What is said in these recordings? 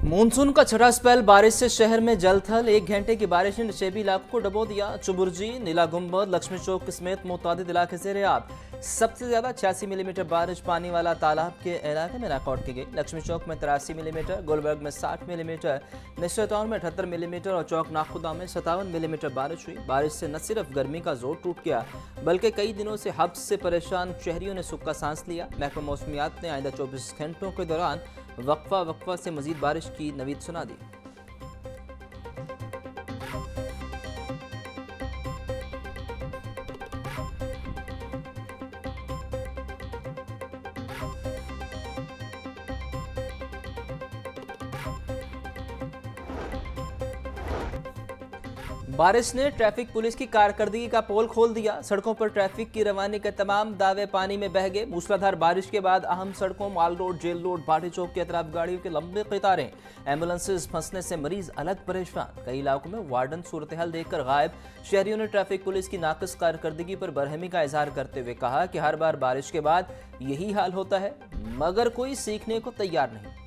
Monsoon का छठा spell बारिश से शहर में जलथल। 1 घंटे की बारिश ने नशेबी इलाकों को डुबो दिया। चुबुर्जी, नीला गुंबद, लक्ष्मी चौक समेत मुतादिद इलाके ज़ेर-ए-आब। सबसे ज्यादा 86 मिलीमीटर बारिश पानी वाला तालाब के इलाके में रिकॉर्ड की गई। लक्ष्मी चौक में 83 मिलीमीटर, गुलबर्ग में 60 मिलीमीटर, निश्चय टाउन में 78 मिलीमीटर और चौक नाखुदा में 57 मिलीमीटर बारिश हुई। बारिश से न सिर्फ गर्मी का जोर टूट गया बल्कि कई दिनों से हब्स से परेशान शहरियों ने सुख का सांस लिया। महकमा मौसमियात ने आइंदा 24 घंटों के दौरान वक्फा से मजीद बारिश की नवीद सुना दी। बारिश ने ट्रैफिक पुलिस की कारकर्दगी का पोल खोल दिया। सड़कों पर ट्रैफिक की रवानी के तमाम दावे पानी में बह गए। मूसलाधार बारिश के बाद अहम सड़कों माल रोड, जेल रोड, भाटी चौक के अतराफ गाड़ियों के लंबे कतारें। एम्बुलेंसेज फंसने से मरीज अलग परेशान। कई इलाकों में वार्डन सूरत हाल देखकर गायब। शहरियों ने ट्रैफिक पुलिस की नाकस कारकर्दगी पर बरहमी का इजहार करते हुए कहा कि हर बार बारिश के बाद यही हाल होता है मगर कोई सीखने को तैयार नहीं।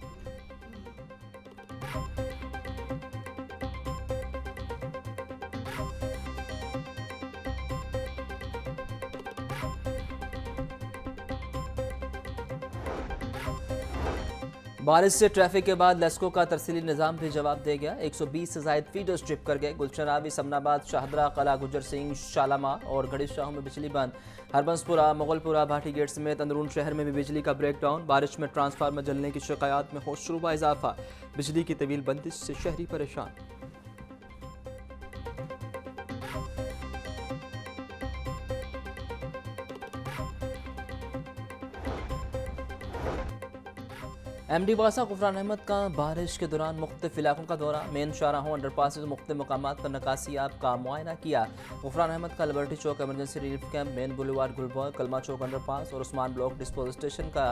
बारिश से ट्रैफिक के बाद लेस्को का तरसीली निज़ाम भी जवाब दे गया। 120 से ज़ायद फीडर्स ट्रिप कर गए। गुलशनावी, समनाबाद, शाहदरा, कला गुजर सिंह, शालामा और गढ़ी शाहों में बिजली बंद। हरबंसपुरा, मुगलपुरा, भाटी गेट समेत अंदरून शहर में भी बिजली का ब्रेकडाउन। बारिश में ट्रांसफार्मर जलने की शिकायत में होशरुबा इजाफा। बिजली की तवील बंदिश से शहरी परेशान। एमडी वासा गुफरान अहमद का बारिश के दौरान मुख्तलिफ इलाकों का दौरा। मेन शाहराहों, अंडरपास मुख्तलिफ मकामात पर नकासियाब का मुआयना किया। गुफरान अहमद का Liberty Chowk emergency relief camp, Main Boulevard Gulberg, Kalma Chowk underpass और उस्मान ब्लॉक डिस्पोजल स्टेशन का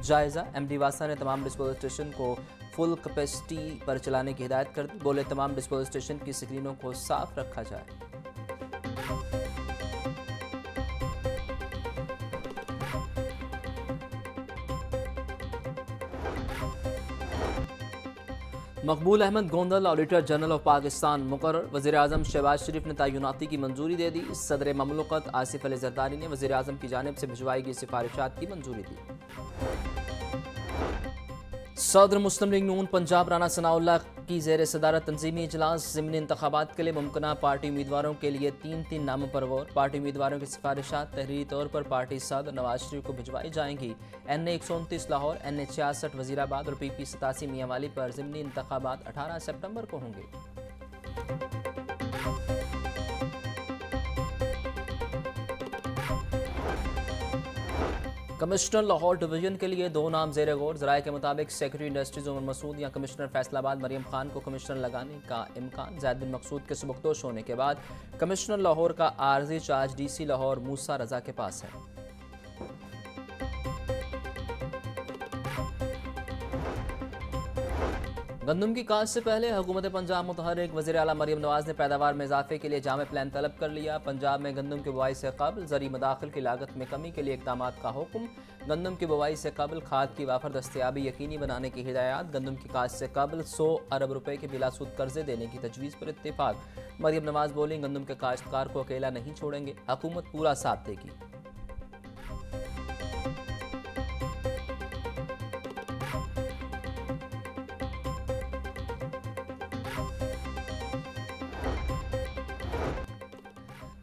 जायजा। एमडी वासा ने तमाम डिस्पोजल स्टेशन को फुल कैपेसिटी पर चलाने की हिदायत कर दी। बोले तमाम डिस्पोजल स्टेशन की स्क्रीनों को साफ रखा जाए। Maqbool Ahmed Gondal auditor general of Pakistan मुकर्रर। वज़ीर आज़म शहबाज शरीफ ने तैनाती की मंजूरी दे दी। सदर ममलकत आसिफ अली जरदारी ने वज़ीर आज़म की जानिब से भिजवाई गई सिफारिशात की मंजूरी दी। सदर मुस्लिम लीग नून पंजाब राना सनाउल्लाह की ज़ेर सदारत तंजीमी इजलास। ज़िमनी इंतखाबात के लिए मुमकिना पार्टी उम्मीदवारों के लिए 3 नामों पर गौर। पार्टी उम्मीदवारों की सिफारिशात तहरीरी तौर पर पार्टी सदर नवाज शरीफ को भिजवाई जाएंगी। NA 129 लाहौर, NA 66 वजीराबाद और PP 87 मियांवाली पर ज़िमनी इंतखाबात 18 सितंबर को होंगे। कमिश्नर लाहौर डिवीजन के लिए 2 नाम ज़ेर गौर। ज़राए के मुताबिक सेक्रेटरी इंडस्ट्रीज उमर मसूद या कमिश्नर फैसलाबाद मरियम खान को कमिश्नर लगाने का इम्कान। ज़ैद बिन मकसूद के सबकदोश होने के बाद कमिश्नर लाहौर का आर्जी चार्ज DC लाहौर मूसा रजा के पास है। गंदम की काश्त से पहले हुकूमत पंजाब मुतहर्रिक वज़ीर आला मरियम नवाज ने पैदावार में इजाफे के लिए जामे प्लान तलब कर लिया। पंजाब में गंदम की बुआई से कबल ज़री मदाखिल की लागत में कमी के लिए इक़दामात का हुक्म। गंदम की बुआई से कबल खाद की वाफर दस्तयाबी यकीनी बनाने की हिदायत। गंदम की काश्त से कबल 100 अरब रुपए के बिलासूद कर्जे देने की तजवीज़ पर इत्तेफाक। मरियम नवाज बोली, गंदम के काश्तकार को अकेला नहीं छोड़ेंगे, हुकूमत पूरा साथ देगी।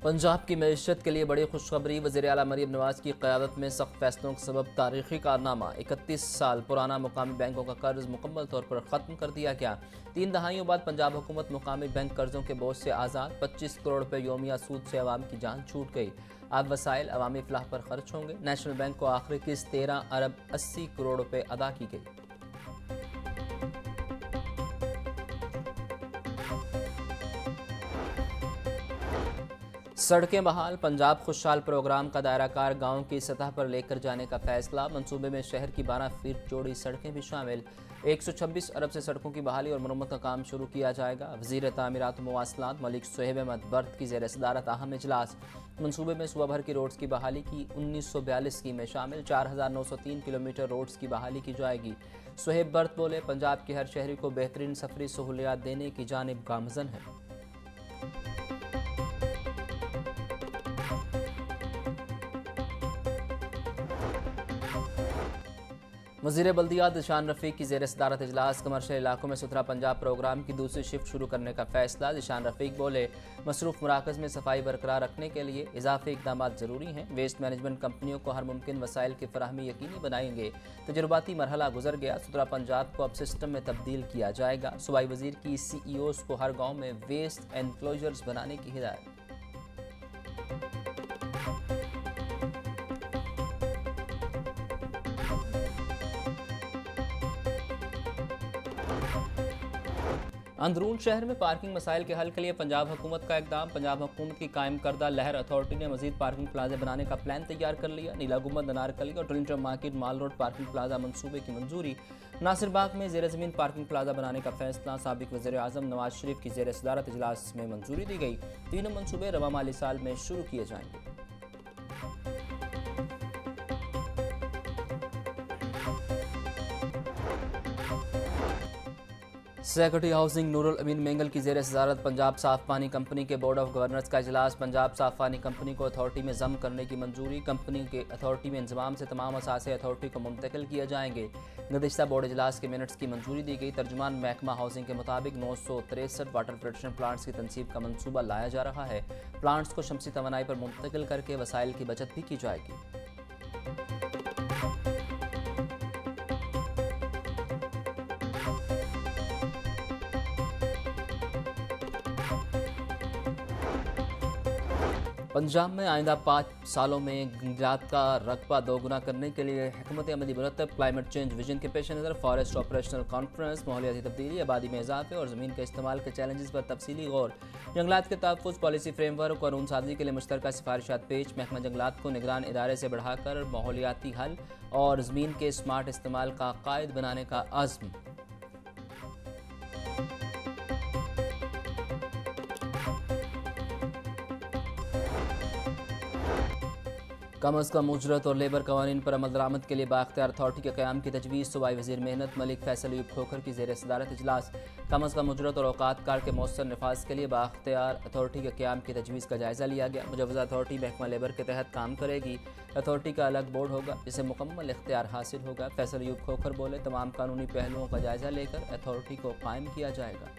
पंजाब की मैशत के लिए बड़ी खुशखबरी। वज़ीर आला मरियम नवाज की क़यादत में सख्त फैसलों के सबब तारीखी कारनामा। 31 साल पुराना मुकामी बैंकों का कर्ज मुकम्मल तौर पर ख़त्म कर दिया गया। 3 दहाइयों बाद पंजाब हुकूमत मुकामी बैंक कर्जों के बोझ से आज़ाद। 25 करोड़ रुपये योमिया सूद से अवाम की जान छूट गई। अब वसाइल अवामी फलाह पर खर्च होंगे। नेशनल बैंक को आखिरी किस्त 13 अरब 80 करोड़ रुपये अदा की गई। सड़कें बहाल, पंजाब खुशहाल प्रोग्राम का दायराकार गांव की सतह पर लेकर जाने का फैसला। मंसूबे में शहर की 12 फीट चौड़ी सड़कें भी शामिल। 126 अरब से सड़कों की बहाली और मरम्मत का काम शुरू किया जाएगा। वज़ीर तामीरात मवासलात मलिक सुहेब अहमद बर्द की ज़ेर सदारत अहम इजलास। मंसूबे में सुबह भर की रोड्स की बहाली की 1942 स्कीमें शामिल। 4903 किलोमीटर रोड्स की बहाली की जाएगी। सुहेब बर्द बोले, पंजाब के हर शहरी को बेहतरीन सफरी सहूलियात देने की जानिब गामज़न है। वज़ीर बल्दियात ज़िशान रफ़ीक की ज़ेर सदारत इजलास। कमर्शियल इलाकों में सुथरा पंजाब प्रोग्राम की दूसरी शिफ्ट शुरू करने का फैसला। ज़िशान रफ़ीक बोले, मसरूफ़ मराकज़ में सफाई बरकरार रखने के लिए इजाफी इक़दाम ज़रूरी हैं। वेस्ट मैनेजमेंट कंपनियों को हर मुमकिन वसाइल की फराहमी यकीनी बनाएंगे। तजुर्बाती मरहला गुजर गया, सुथरा पंजाब को अब सिस्टम में तब्दील किया जाएगा। सूबाई वज़ीर की CEOs को हर गाँव में वेस्ट एनक्लोजर्स बनाने की हिदायत। अंदरून शहर में पार्किंग मसाइल के हल के लिए पंजाब हुकूमत का इकदाम। पंजाब हुकूमत की कायम करदा लहर अथॉरिटी ने मजीद पार्किंग प्लाजा बनाने का प्लान तैयार कर लिया। नीला गुंबद, अनारकली और ट्रिलिंगटन मार्केट माल रोड पार्किंग प्लाजा मंसूबे की मंजूरी। नासिर बाग में ज़ेर ज़मीन पार्किंग प्लाजा बनाने का फैसला। साबिक वज़ीर आज़म नवाज शरीफ की ज़ेर सदारत इजलास में मंजूरी दी गई। तीनों मंसूबे रवा माली साल में शुरू किए जाएंगे। सेक्रेटरी हाउसिंग नूरुल अमीन मेंगल की ज़ेर सदारत पंजाब साफ पानी कंपनी के बोर्ड ऑफ गवर्नर्स का इजलास। पंजाब साफ पानी कंपनी को अथॉरिटी में ज़म करने की मंजूरी। कंपनी के अथॉरिटी में इंजमाम से तमाम असासे अथॉरिटी को मुंतकिल किए जाएंगे। गुज़िश्ता बोर्ड इजलास के मिनट्स की मंजूरी दी गई। तर्जुमान महकमा हाउसिंग के मुताबिक 963 वाटर फिल्ट्रेशन प्लांट्स की तनसीब का मनसूबा लाया जा रहा है। प्लांट्स को शमसी तवानाई पर मुंतकिल करके वसाइल की बचत भी की जाएगी। पंजाब में आइंदा 5 सालों में जंगलात का रकबा दोगुना करने के लिए हिकमत अमली मुरतब। क्लाइमेट चेंज विजन के पेश नज़र फॉरेस्ट ऑपरेशनल कॉन्फ्रेंस। माहौलियाती तब्दीली, आबादी में इजाफे और ज़मीन के इस्तेमाल के चैलेंजेस पर तफसीली गौर। जंगलात के तहफ़्फ़ुज़ पॉलिसी फ्रेमवर्क और कानून साजी के लिए मुश्तरका सिफारिशात पेश। महकमा जंगलात को निगरान इदारे से बढ़ाकर माहौलियाती हल और ज़मीन के स्मार्ट इस्तेमाल का कायद बनाने का अज़्म। कम अज़ कम उजरत और लेबर कवानीन पर अमल दरामद के लिए बाख्तियार अथॉरिटी के क़याम की तजवीज़। सूबाई वज़ीर मेहनत मलिक फैसल अयूब खोखर की ज़ेर सदारत इजलास। कम अज़ कम उजरत और औकात कार के मौसर नफाज के लिए बाख्तियार अथॉरिटी के क़याम की तजवीज़ का जायज़ा लिया गया। मुजव्वज़ा अथॉरिटी महकमा लेबर के तहत काम करेगी। अथॉरिटी का अलग बोर्ड होगा जिसे मुकम्मल इख्तियार हासिल होगा। फैसल अयूब खोखर बोले, तमाम कानूनी पहलुओं का जायज़ा लेकर अथॉरिटी को कायम किया जाएगा।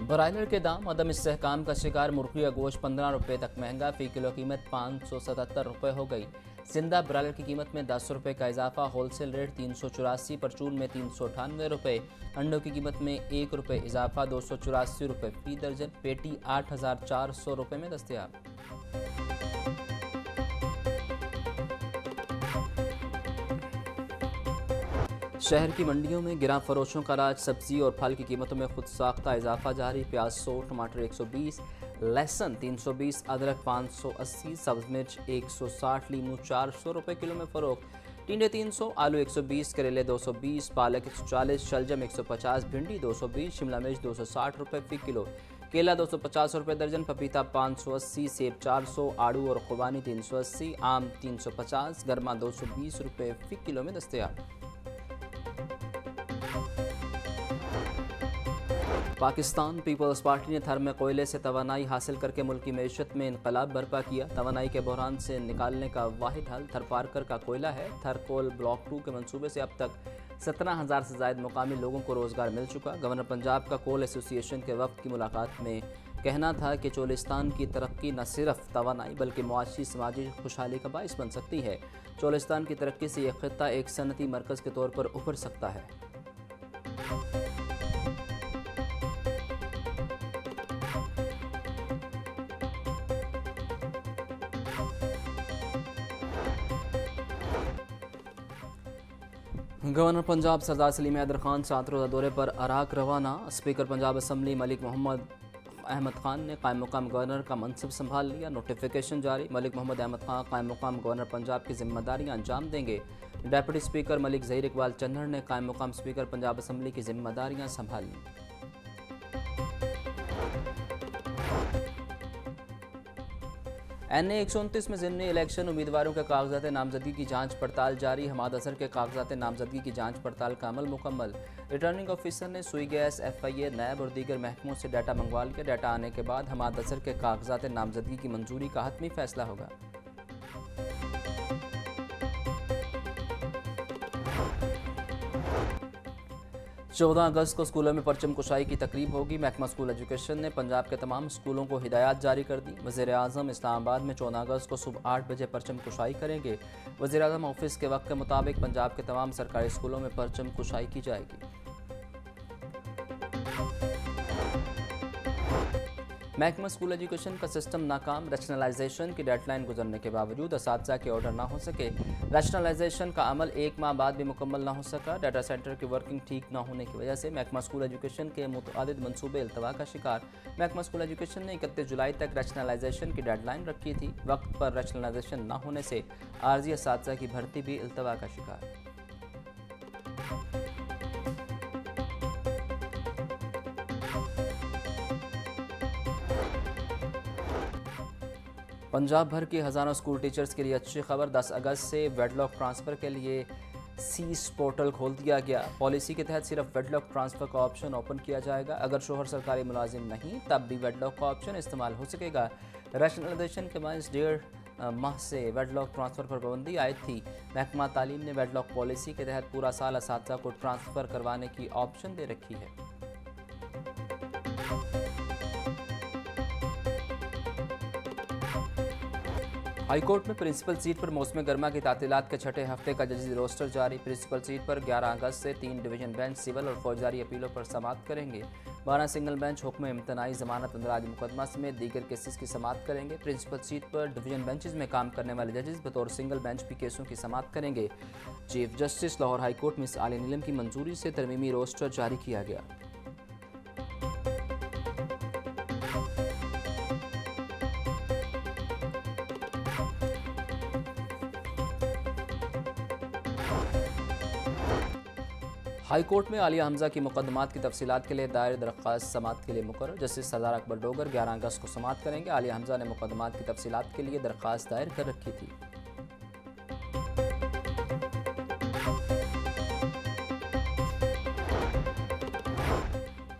ब्रायलर के दाम अदम इस्तेहकाम का शिकार। मुर्गी का गोश्त 15 रुपये तक महंगा। फ़ी किलो कीमत 577 रुपये हो गई। जिंदा ब्रायलर की कीमत में 10 रुपये का इजाफा। Wholesale rate 384। परचून में 398 रुपये। अंडों की कीमत में 1 रुपये इजाफा। 284 रुपये फ़ी दर्जन। पेटी 8400 रुपये में दस्तयाब। शहर की मंडियों में गिरां फरोशों का राज। सब्जी और फल की कीमतों में खुद साख्ता इजाफा जारी। प्याज 100, टमाटर 120, लहसुन 320, अदरक 580, सब्ज मिर्च 160, लीमू 400 रुपये किलो में फ़रोख्त। टिंडे 300, आलू 120, करेले 220, पालक 140, शलजम 150, भिंडी 220, शिमला मिर्च 260 रुपये फ़ी किलो, केला 250 रुपये दर्जन, पपीता 580, सेब 400, आड़ू और खुबानी 380, आम 350, गरमा 220 रुपये फ़ी किलो में दस्तयाब। पाकिस्तान पीपल्स पार्टी ने थर में कोयले से तवानाई हासिल करके मुल्क की मैशत में इनकलाब बर्पा किया। तवानाई के बहरान से निकालने का वाहिद हल थर पार्कर का कोयला है। थर कोल ब्लॉक 2 के मंसूबे से अब तक 17,000 से ज़ायद मुकामी लोगों को रोज़गार मिल चुका। गवर्नर पंजाब का कोल एसोसिएशन के वक्त की मुलाकात में कहना था कि चोलिस्तान की तरक्की न सिर्फ तवानाई बल्कि मुआशी समाजी खुशहाली का बाइस बन सकती है। चोलिस्तान की तरक्की से यह खित्ता एक सनती मरकज़ के तौर पर उभर सकता है। गवर्नर पंजाब सरदार सलीम हैदर खान 7 रोज़ा दौरे पर अराक रवाना। स्पीकर पंजाब असम्बली मलिक मोहम्मद अहमद खान ने कायम मुकाम गवर्नर का मनसब संभाल लिया। नोटिफिकेशन जारी। मलिक मोहम्मद अहमद खान कायम मुकाम गवर्नर पंजाब की जिम्मेदारियां अंजाम देंगे। डेप्यूटी स्पीकर मलिक ज़हीर इकबाल चन्नड़ ने कायम मुकाम स्पीकर पंजाब असम्बली की जिम्मेदारियां संभाली। NA 129 में ज़िमनी इलेक्शन उम्मीदवारों के कागजात नामजदगी की जांच पड़ताल जारी। हमाद अजहर के कागजात नामजदगी की जांच पड़ताल का अमल मुकम्मल। रिटर्निंग ऑफिसर ने सुई गैस FIA नैब और दीगर महकमों से डाटा मंगवा लिया। डाटा आने के बाद हमाद अजहर के कागजात नामजदगी की मंजूरी का हतमी फैसला होगा। 14 अगस्त को स्कूलों में परचम कुशाई की तकरीब होगी। महकमा स्कूल एजुकेशन ने पंजाब के तमाम स्कूलों को हिदायत जारी कर दी। वज़ीर आज़म इस्लामाबाद में 14 अगस्त को सुबह 8 बजे परचम कुशाई करेंगे। वज़ीर आज़म ऑफिस के वक्त के मुताबिक पंजाब के तमाम सरकारी स्कूलों में परचम कुशाई की जाएगी। महकमा स्कूल एजुकेशन का सिस्टम नाकाम। रैशनलाइजेशन की डेडलाइन गुजरने के बावजूद असातिज़ा के ऑर्डर ना हो सके। रैशनलाइजेशन का अमल 1 माह बाद भी मुकम्मल ना हो सका। डाटा सेंटर की वर्किंग ठीक ना होने की वजह से महकमा स्कूल एजुकेशन के मुतअद्दिद मनसूबे इल्तवा का शिकार। महकमा स्कूल एजुकेशन ने 31 जुलाई तक रैशनलाइजेशन की डेडलाइन रखी थी। वक्त पर रैशनलाइजेशन ना होने से आर्जी असातिज़ा की भर्ती भी इल्तवा का शिकार। पंजाब भर के हज़ारों स्कूल टीचर्स के लिए अच्छी खबर। 10 अगस्त से वेडलॉक ट्रांसफ़र के लिए सीस पोर्टल खोल दिया गया। पॉलिसी के तहत सिर्फ वेडलॉक ट्रांसफ़र का ऑप्शन ओपन किया जाएगा। अगर शोहर सरकारी मुलाजिम नहीं तब भी वेडलॉक का ऑप्शन इस्तेमाल हो सकेगा। रैशनलाइजेशन के बायस 1.5 माह से वेडलॉक ट्रांसफ़र पर पाबंदी आयद थी। महकमा तालीम ने वेडलॉक पॉलिसी के तहत पूरा साल असातिज़ा को ट्रांसफ़र करवाने की ऑप्शन दे रखी है। हाईकोर्ट में प्रिंसिपल सीट पर मौसम गर्मा की तातीलात के छठे हफ्ते का जजी रोस्टर जारी। प्रिंसिपल सीट पर 11 अगस्त से 3 डिवीजन बेंच सिविल और फौजदारी अपीलों पर समाअत करेंगे। 12 सिंगल बेंच हुक्म इम्तनाई जमानत अंदराज मुकदमा समेत दीगर केसेस की समाअत करेंगे। प्रिंसिपल सीट पर डिवीजन बेंचेस में काम करने वाले जजेस बतौर सिंगल बेंच भी केसों की समाअत करेंगे। Chief justice Lahore high court miss आली नीलम की मंजूरी से तरमीमी रोस्टर जारी किया गया। हाई कोर्ट में आलिया हमजा की मुकदमात की तफसीलात के लिए दायर दरख्वास्त समाअत के लिए मुकर्रर। जस्टिस सरदार अकबर डोगर 11 अगस्त को समाअत करेंगे। आलिया हमजा ने मुकदमात की तफसीलात के लिए दरख्वास्त दायर कर रखी थी।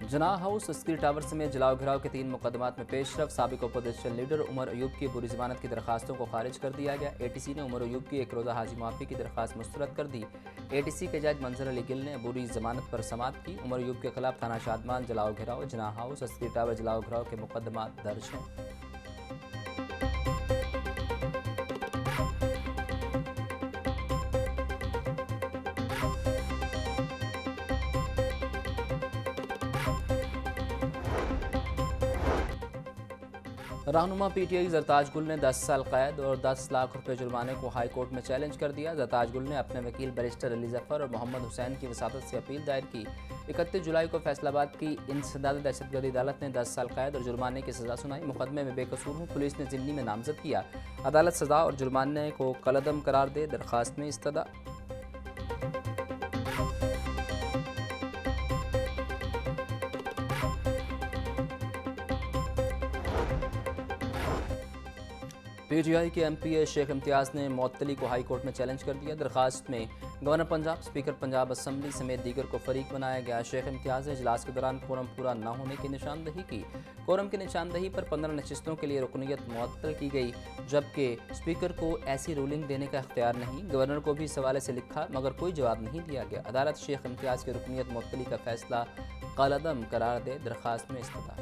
जना हाउस अस्करी टावर समेत जलाओ घिराव के 3 मुकदमात में पेशरफ। साबिक अपोजिशन लीडर उमर अयूब की बुरी जमानत की दरखास्तों को खारिज कर दिया गया। ATC ने उमर अयूब की 1 रोज़ा हाजी माफ़ी की दरखास्त मुस्तरद कर दी। ATC के जज मंजर अली गिल ने बुरी जमानत पर समाअत की। उमर अयूब के खिलाफ थाना शादमान जलाओ घिराव, जना हाउस अस्करी टावर जलाओ घिराव के मुकदमात दर्ज हैं। रहनुमा PTI जरताज गुल ने 10 साल कैद और 10 लाख रुपए जुर्माने को हाई कोर्ट में चैलेंज कर दिया। जरताज गुल ने अपने वकील बैरिस्टर अली जफर और मोहम्मद हुसैन की वसातत से अपील दायर की। 31 जुलाई को फैसलाबाद की इंसदाद दहशतगर्दी अदालत ने 10 साल कैद और जुर्माने की सज़ा सुनाई। मुकदमे में बेकसूर हूँ, पुलिस ने ज़िम्नी में नामजद किया। अदालत सज़ा और जुर्माने को कलअदम करार दे। दरख्वास्त में इस्तदा। PTI के MPA शेख इम्तियाज़ ने मुअत्तली को हाई कोर्ट में चैलेंज कर दिया। दरखास्त में governor Punjab, speaker Punjab assembly समेत दीगर को फरीक बनाया गया। शेख इम्तियाज़ ने इजलास के दौरान कोरम पूरा न होने की निशानदही की। कोरम की निशानदही पर 15 नशिस्तों के लिए रुकनीत मुअत्तल की गई, जबकि स्पीकर को ऐसी रूलिंग देने का इख्तियार नहीं। गवर्नर को भी इस हवाले से लिखा मगर कोई जवाब नहीं दिया गया। अदालत शेख इम्तियाज़ की रुकनीत मुअत्तली का फैसला कलअदम करार दे। दरखास्त में इस्तदा।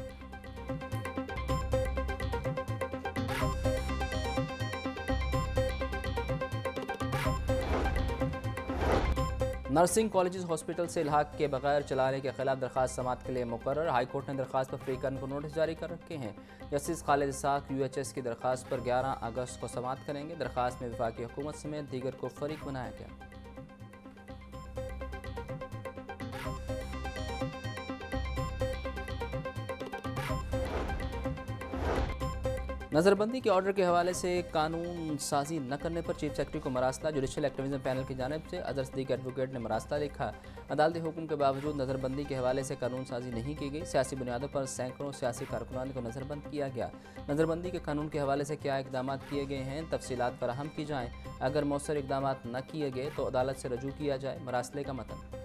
नर्सिंग कॉलेजेस हॉस्पिटल से इल्हाक के बगैर चलाने के खिलाफ दरखास्त समाअत के लिए मुकर्रर। हाईकोर्ट ने दरखास्त पर फ्री करने को नोटिस जारी कर रखे हैं। जस्टिस खालिद इसाक UHS की दरखास्त पर 11 अगस्त को समाअत करेंगे। दरखास्त में वफाकी हुकूमत समेत दीगर को फरीक बनाया गया। नज़रबंदी के ऑर्डर के हवाले से कानून साजी न करने पर चीफ सेक्रेटरी को मरासला। जुडिशल एक्टिविज्म पैनल की जानिब से अदर सदीक एडवोकेट ने मरासला लिखा। अदालती हुक्म के बावजूद नज़रबंदी के हवाले से कानून साजी नहीं की गई। सियासी बुनियादों पर सैकड़ों सियासी कारकुनान को नज़रबंद किया गया। नज़रबंदी के कानून के हवाले से क्या इकदाम किए गए हैं, तफसीलात फराहम की जाएँ। अगर मौसर इकदाम न किए गए तो अदालत से रजू किया जाए। मरासले का मतन।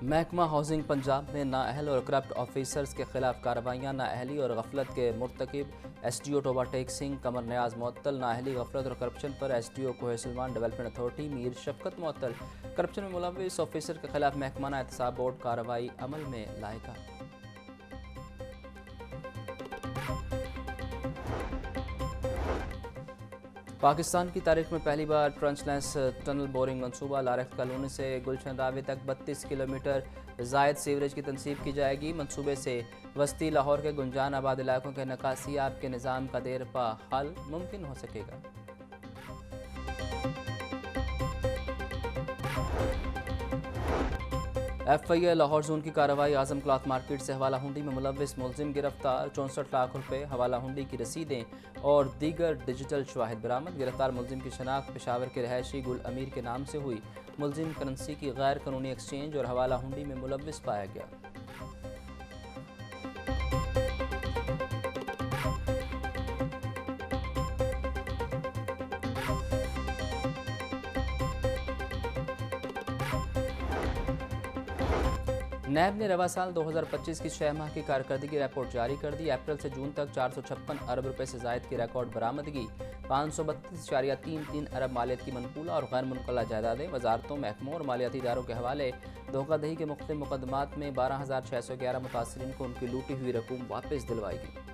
महकमा हाउसिंग पंजाब में नाअहल और करप्ट ऑफिसर्स के खिलाफ कार्रवाइयाँ। नाअहली और गफलत के मुर्तकिब SDO टोबा टेक सिंह कमर न्याज मुअत्तल। नाअहली, गफलत और करप्शन पर SDO कोहे सलमान डेवलपमेंट अथॉरिटी मीर शफकत मुअत्तल। करप्शन में मुलव्विस ऑफिसर के खिलाफ महकमाना एहतसाब बोर्ड कार्रवाई अमल में लाएगा। पाकिस्तान की तारीख में पहली बार ट्रंचलेस टनल बोरिंग मंसूबा। लारख कॉलोनी से गुलशन रावे तक 32 किलोमीटर जायद सीवरेज की तनसीब की जाएगी। मंसूबे से वस्ती लाहौर के गुंजान आबाद इलाकों के नकासियाब के निज़ाम का देर पा हल मुमकिन हो सकेगा। FIA लाहौर जोन की कार्रवाई। आजम क्लॉथ मार्केट से हवाला हुंडी में मुलव्विस मुलजिम गिरफ्तार। 64 लाख रुपए हवाला हुंडी की रसीदें और दीगर डिजिटल शवाहिद बरामद। गिरफ्तार मुलजिम की शनाख्त पेशावर के रहायशी गुल अमीर के नाम से हुई। मुलजिम करेंसी की गैर कानूनी एक्सचेंज और हवाला हुंडी में मुलव्विस पाया गया। नैब ने रवा साल 2025 की 6 माह की कारकर्दगी रिपोर्ट जारी कर दी। अप्रैल से जून तक 456 अरब रुपए से जायद की रिकॉर्ड बरामदगी। 532.33 अरब मालियत की मनकूला और गैर मुनकला जायदादें। वजारतों, महकमों और मालियाती इदारों के हवाले धोखाधड़ी के मुख्तलिफ मुकदमात में 12,611 मुतासरीन को उनकी लूटी हुई रकूम वापस दिलवाई गई।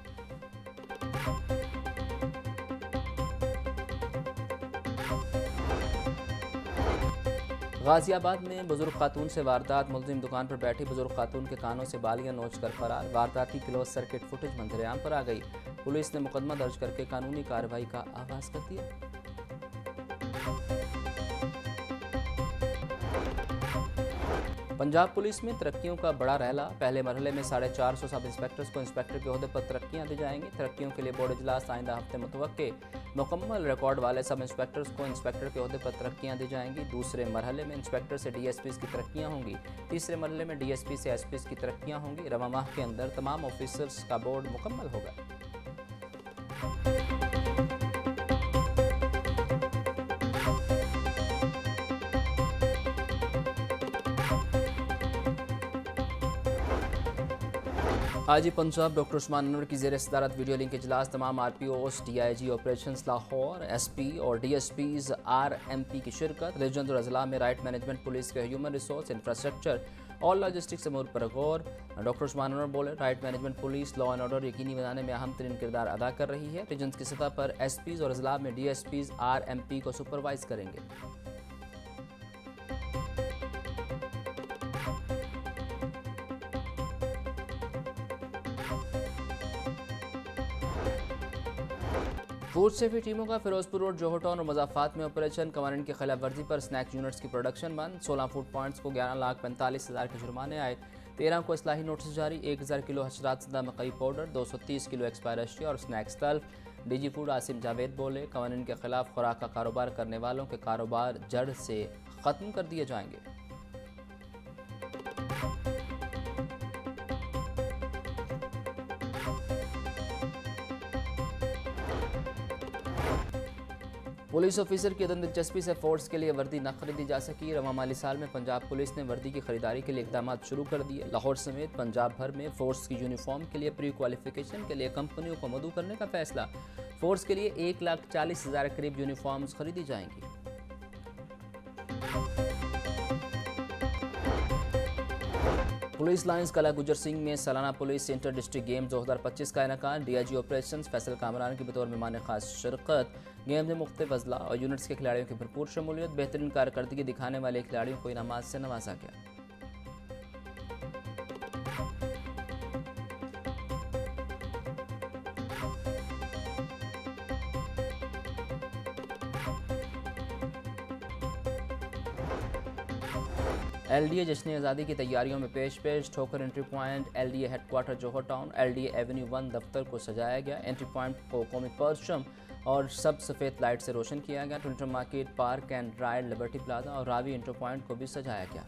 गाजियाबाद में बुजुर्ग खातून से वारदात। मुलजिम दुकान पर बैठी बुजुर्ग खातून के कानों से बालियां नोच कर फरार। वारदात की क्लोज सर्किट फुटेज मंजरेआम पर आ गई। पुलिस ने मुकदमा दर्ज करके कानूनी कार्रवाई का आगाज कर दिया। पंजाब पुलिस में तरक्कियों का बड़ा रहला। पहले मरहले में 450 सब इंस्पेक्टर्स को इंस्पेक्टर के ओहदे पर तरक्कियां दी जाएंगी। तरक्कियों के लिए बोर्ड इजलास आइंदा हफ्ते मुतवक्के। मुकम्मल रिकॉर्ड वाले सब इंस्पेक्टर्स को इंस्पेक्टर के ओहदे पर तरक्कियां दी जाएंगी। दूसरे मरहले में इंस्पेक्टर से DSPs की तरक्कियां होंगी। तीसरे मरहले में DSP से SPs की तरक्कियां होंगी। रवा माह के अंदर तमाम ऑफिसर्स का बोर्ड मुकम्मल होगा। आज पंजाब डॉक्टर उस्मान अनवर की ज़ेर सदारत वीडियो लिंक इजलास। तमाम RPOs, DIG operations Lahore, SP और DSPs RMP की शिरकत। रीजन और अजला में राइट मैनेजमेंट, पुलिस के ह्यूमन रिसोर्स, इंफ्रास्ट्रक्चर और लॉजिस्टिक्स अमूर पर गौर। डॉक्टर उस्मान अनवर बोले, right management police law and order यकीनी बनाने में अहम तरीन किरदार अदा कर रही है। रीजन की सतह पर SPs और अजला में DSPs RMP को सुपरवाइज करेंगे। फूड सेफ्टी टीमों का फिरोजपुर रोड, जोहर टाउन और मजाफात में ऑपरेशन। कवानीन की खिलाफ वर्जी पर स्नैक यूनिट्स की प्रोडक्शन बंद। 16 फूड पॉइंट्स को 11,45,000 के जुर्माने आए। 13 को इस्लाही नोटिस जारी। 1000 किलो हशरात ज़दा मकई पाउडर, 230 किलो एक्सपायर अशिया और स्नैक्स तल्फ। DG फूड आसिम जावेद बोले, कवानीन के खिलाफ खुराक का कारोबार करने वालों के कारोबार जड़ से ख़त्म कर दिए जाएंगे। पुलिस ऑफिसर की अदम दिलचस्पी से फोर्स के लिए वर्दी न खरीदी जा सकी। रवा माली साल में पंजाब पुलिस ने वर्दी की खरीदारी के लिए इकदाम शुरू कर दिए। लाहौर समेत पंजाब भर में फोर्स की यूनिफॉर्म के लिए प्री क्वालिफिकेशन के लिए कंपनियों को मदऊ करने का फैसला। फोर्स के लिए 1,40,000 करीब यूनिफॉर्म्स खरीदी जाएंगी। पुलिस लाइंस कला गुजर सिंह में सालाना पुलिस इंटर डिस्ट्रिक्ट गेम्स 2025 का इनेकान। DIG ऑपरेशंस फैसल कामरान की बतौर मेहमान खास शिरकत। गेम्स में मुख्तलिफ अजला और यूनिट्स के खिलाड़ियों की भरपूर शमूलियत। बेहतरीन कारकर्दगी दिखाने वाले खिलाड़ियों को इनामात से नवाजा गया। एलडीए जश्न आज़ादी की तैयारियों में पेश ठोकर एंट्री पॉइंट एलडीए हेडक्वार्टर जोहर टाउन एलडीए एवेन्यू 1 दफ्तर को सजाया गया। एंट्री पॉइंट को कौमी परचम और सब सफ़ेद लाइट से रोशन किया गया। टुंटर market, park and ride, Liberty Plaza और रावी इंटर पॉइंट को भी सजाया गया।